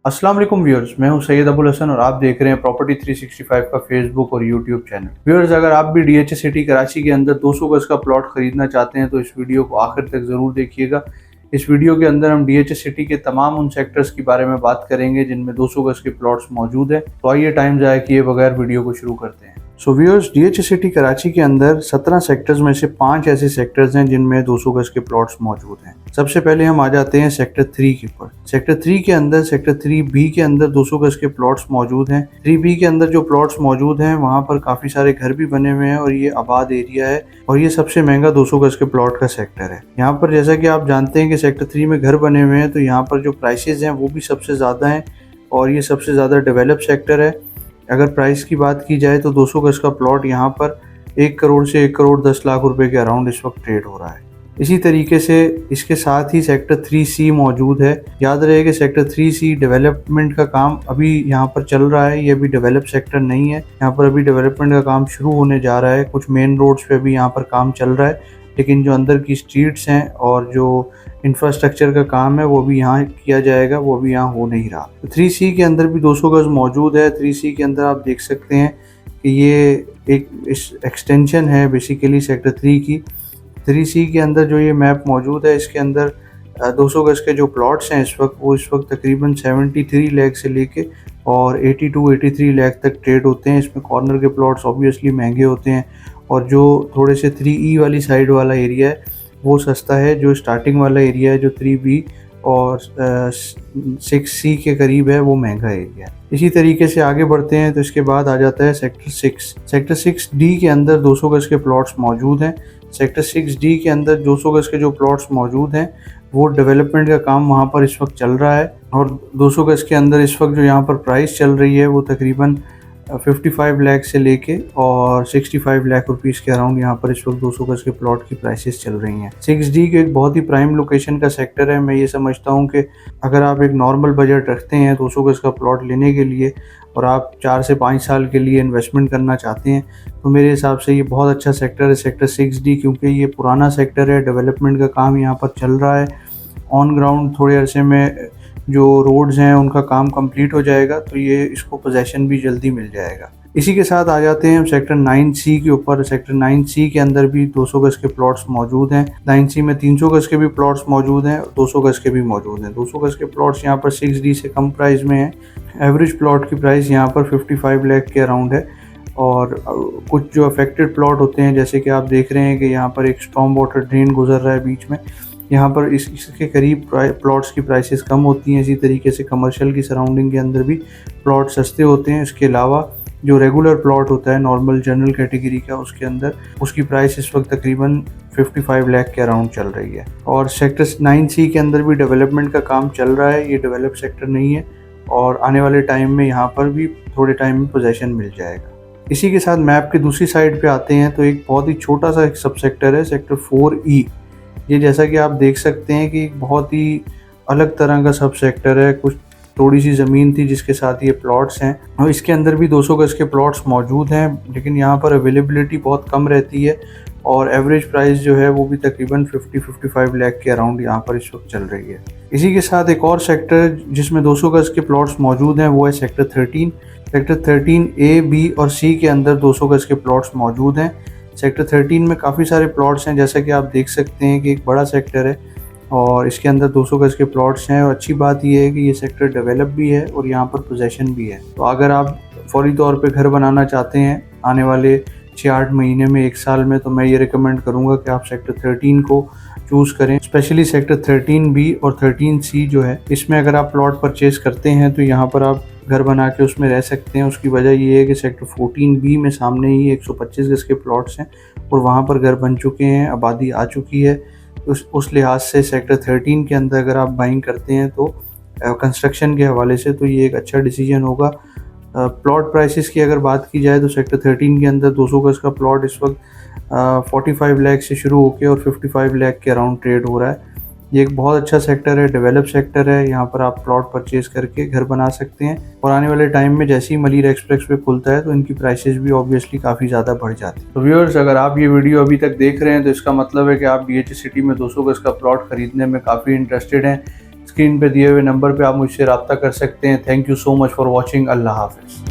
अस्सलाम वालेकुम व्यूअर्स, मैं हूं सैयद अबुल हसन और आप देख रहे हैं प्रॉपर्टी 365 का फेसबुक और यूट्यूब चैनल। व्यूअर्स, अगर आप भी डीएचए सिटी कराची के अंदर 200 गज का प्लॉट खरीदना चाहते हैं तो इस वीडियो को आखिर तक ज़रूर देखिएगा। इस वीडियो के अंदर हम डीएचए सिटी के तमाम उन सेक्टर्स के बारे में बात करेंगे जिनमें 200 गज के प्लॉट्स मौजूद हैं। तो आइए टाइम ज़ाया किए बगैर वीडियो को शुरू करते हैं। So viewers, DHA city Karachi के अंदर 17 सेक्टर्स में से 5 ऐसे सेक्टर्स हैं जिनमें 200 गज के प्लॉट्स मौजूद हैं। सबसे पहले हम आ जाते हैं सेक्टर 3 के ऊपर। सेक्टर 3 के अंदर सेक्टर 3B के अंदर 200 गज के प्लॉट्स मौजूद हैं। 3B के अंदर जो प्लॉट्स मौजूद हैं वहाँ पर काफ़ी सारे घर भी बने हुए हैं और ये आबाद एरिया है और ये सबसे महंगा 200 गज के प्लॉट का सेक्टर है। यहाँ पर जैसा कि आप जानते हैं कि सेक्टर 3 में घर बने हुए हैं तो यहाँ पर जो प्राइसेस हैं वो भी सबसे ज़्यादा हैं और ये सबसे ज़्यादा डेवलप सेक्टर है। अगर प्राइस की बात की जाए तो 200 गज का प्लॉट यहाँ पर 1 करोड़ से 1 करोड़ 10 लाख रुपए के अराउंड इस वक्त ट्रेड हो रहा है। इसी तरीके से इसके साथ ही सेक्टर 3C मौजूद है। याद रहे कि सेक्टर 3C डेवलपमेंट का काम अभी यहाँ पर चल रहा है, ये अभी डेवलप सेक्टर नहीं है। यहाँ पर अभी डेवलपमेंट का काम शुरू होने जा रहा है। कुछ मेन रोड्स पे भी यहाँ पर काम चल रहा है, लेकिन जो अंदर की स्ट्रीट्स हैं और जो इंफ्रास्ट्रक्चर का काम है वो भी यहाँ किया जाएगा, वो भी यहाँ हो नहीं रहा। तो 3C के अंदर भी 200 गज मौजूद है। 3C के अंदर आप देख सकते हैं कि ये एक एक्सटेंशन है बेसिकली सेक्टर 3 की। 3C के अंदर जो ये मैप मौजूद है इसके अंदर 200 गज के जो प्लॉट्स हैं इस वक्त तकरीबन 73 लाख से लेके और 82-83 लाख तक ट्रेड होते हैं। इसमें कॉर्नर के प्लॉट्स ऑब्वियसली महंगे होते हैं और जो थोड़े से 3E वाली साइड वाला एरिया है वो सस्ता है। जो स्टार्टिंग वाला एरिया है जो 3B और 6C के करीब है वो महंगा एरिया है। इसी तरीके से आगे बढ़ते हैं तो इसके बाद आ जाता है सेक्टर 6। सेक्टर 6D के अंदर 200 गज के प्लॉट्स मौजूद हैं। सेक्टर 6D के अंदर 200 गज के जो प्लॉट्स मौजूद हैं वो डेवलपमेंट का काम वहाँ पर इस वक्त चल रहा है और 200 गज के अंदर इस वक्त जो यहाँ पर प्राइस चल रही है वो तकरीबन 55 लाख से लेके और 65 लाख रुपीस के अराउंड यहाँ पर इस वक्त 200 गज के प्लॉट की प्राइसेस चल रही हैं। 6D के एक बहुत ही प्राइम लोकेशन का सेक्टर है। मैं ये समझता हूँ कि अगर आप एक नॉर्मल बजट रखते हैं 200 गज का प्लॉट लेने के लिए और आप 4 से 5 साल के लिए इन्वेस्टमेंट करना चाहते हैं तो मेरे हिसाब से ये बहुत अच्छा सेक्टर है सेक्टर 6D, क्योंकि ये पुराना सेक्टर है, डेवलपमेंट का काम यहाँ पर चल रहा है। ऑन ग्राउंड थोड़े अरसे में जो रोड्स हैं उनका काम कंप्लीट हो जाएगा तो ये इसको पोजेशन भी जल्दी मिल जाएगा। इसी के साथ आ जाते हैं हम सेक्टर 9C के ऊपर। सेक्टर 9C के अंदर भी 200 गज के प्लॉट्स मौजूद हैं। 9C में 300 गज के भी प्लॉट्स मौजूद हैं, 200 गज के भी मौजूद हैं। 200 गज के प्लॉट्स यहाँ पर 6D से कम प्राइस में हैं। एवरेज प्लॉट की प्राइस यहाँ पर 55 लाख के अराउंड है और कुछ जो अफेक्टेड प्लॉट होते हैं जैसे कि आप देख रहे हैं कि यहाँ पर एक स्टॉर्म वाटर ड्रेन गुजर रहा है बीच में, यहाँ पर इसके करीब प्लॉट्स की प्राइसेस कम होती हैं। इसी तरीके से कमर्शियल की सराउंडिंग के अंदर भी प्लॉट सस्ते होते हैं। इसके अलावा जो रेगुलर प्लॉट होता है नॉर्मल जनरल कैटेगरी का उसके अंदर उसकी प्राइस इस वक्त तकरीबन 55 लाख के अराउंड चल रही है। और सेक्टर 9C के अंदर भी डेवलपमेंट का काम चल रहा है। ये डेवलप सेक्टर नहीं है और आने वाले टाइम में यहाँ पर भी थोड़े टाइम में पोजेशन मिल जाएगा। इसी के साथ मैप की दूसरी साइड पर आते हैं तो एक बहुत ही छोटा सा एक सब सेक्टर है सेक्टर 4E। ये जैसा कि आप देख सकते हैं कि एक बहुत ही अलग तरह का सब सेक्टर है। कुछ थोड़ी सी ज़मीन थी जिसके साथ ये प्लॉट्स हैं और इसके अंदर भी 200 गज के प्लॉट्स मौजूद हैं, लेकिन यहाँ पर अवेलेबिलिटी बहुत कम रहती है और एवरेज प्राइस जो है वो भी तकरीबन 50-55 लाख के अराउंड यहाँ पर इस वक्त चल रही है। इसी के साथ एक और सेक्टर जिसमें 200 गज के प्लॉट्स मौजूद हैं वो है सेक्टर 13। सेक्टर 13A, B और C के अंदर 200 गज के प्लॉट्स मौजूद हैं। सेक्टर 13 में काफ़ी सारे प्लॉट्स हैं, जैसा कि आप देख सकते हैं कि एक बड़ा सेक्टर है और इसके अंदर 200 गज के प्लॉट्स हैं और अच्छी बात यह है कि ये सेक्टर डेवलप भी है और यहाँ पर पोजेशन भी है। तो अगर आप फौरी तौर पे घर बनाना चाहते हैं आने वाले 6-8 महीने में, 1 साल में, तो मैं ये रिकमेंड करूँगा कि आप सेक्टर 13 को चूज़ करें। स्पेशली सेक्टर 13B और 13C जो है इसमें अगर आप प्लॉट परचेज़ करते हैं तो यहाँ पर आप घर बना के उसमें रह सकते हैं। उसकी वजह ये है कि सेक्टर 14B में सामने ही 125 गज के प्लॉट्स हैं और वहाँ पर घर बन चुके हैं, आबादी आ चुकी है। उस लिहाज से सेक्टर 13 के अंदर अगर आप बाइंग करते हैं तो कंस्ट्रक्शन के हवाले से तो ये एक अच्छा डिसीजन होगा। प्लॉट प्राइसेस की अगर बात की जाए तो सेक्टर 13 के अंदर 200 गज का प्लॉट इस वक्त 45 लाख से शुरू होकर और 55 लाख के अराउंड ट्रेड हो रहा है। ये एक बहुत अच्छा सेक्टर है, डेवलप सेक्टर है। यहाँ पर आप प्लॉट परचेज करके घर बना सकते हैं और आने वाले टाइम में जैसे ही मलिर एक्सप्रेस वे खुलता है तो इनकी प्राइसेस भी ऑब्वियसली काफ़ी ज़्यादा बढ़ जाती है। तो व्यूअर्स, अगर आप ये वीडियो अभी तक देख रहे हैं तो इसका मतलब है कि आप डीएचए सिटी में 200 गज का प्लॉट खरीदने में काफ़ी इंटरेस्टेड हैं। स्क्रीन पे दिए हुए नंबर पे आप मुझसे रब्ता कर सकते हैं। Thank you so much for watching. अल्लाह हाफिज़।